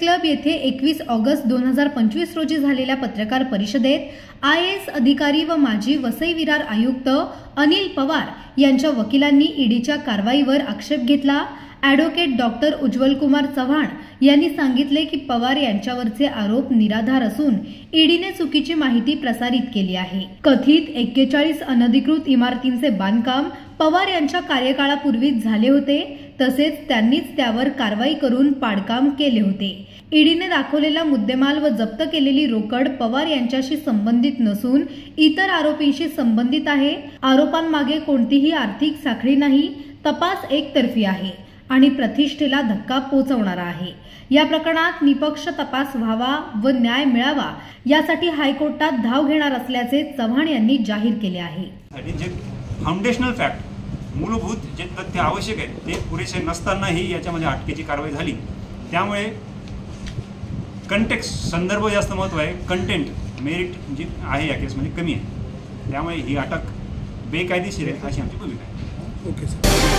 Club येथे 21 August 2025 रोजी झालेल्या पत्रकार परिषदेत IAS अधिकारी व माजी वसई विरार आयुक्त अनिल पवार यांच्या वकिलांनी ईडीच्या कारवाईवर आक्षेप घेतला। ॲडव्होकेट डॉक्टर उज्ज्वल कुमार चव्हाण यांनी सांगितले की पवार यांच्यावरचे आरोप निराधार असून ईडीने चुकीची माहिती प्रसारित केली आहे। कथित 41 अनधिकृत इमारतींचे बांधकाम पवार यांच्या कार्यकाळापूर्वीच झाले होते, तसेच त्यांनीच त्यावर कारवाई करून पाडकाम केले होते। ईडीने दाखवलेला मुद्देमाल व जप्त केलेली रोकड पवार यांच्याशी संबंधित नसून इतर आरोपींशी संबंधित आहे। आरोपांमागे कोणतीही आर्थिक साखळी नाही। तपास एकतर्फी आहे आणि प्रतिष्ठेला धक्का पोहोचवणारा आहे। या प्रकरणात निपक्ष तपास व्हावा व न्याय मिळावा यासाठी हायकोर्टात धाव घेणार असल्याचे चव्हाण यांनी जाहीर केले आहे। जे फाउंडेशनल फॅक्ट मूलभूत जे तथ्य आवश्यक आहे ते पुरेसे नसतानाही याच्यामध्ये अटकेची कारवाई झाली। त्यामुळे कंटेक्स्ट संदर्भ जास्त महत्त्व आहे, कंटेंट मेरिट जी आहे या केसमध्ये कमी आहे। त्यामुळे ही अटक बेकायदेशीर आहे अशी आमची भूमिका आहे। Okay sir.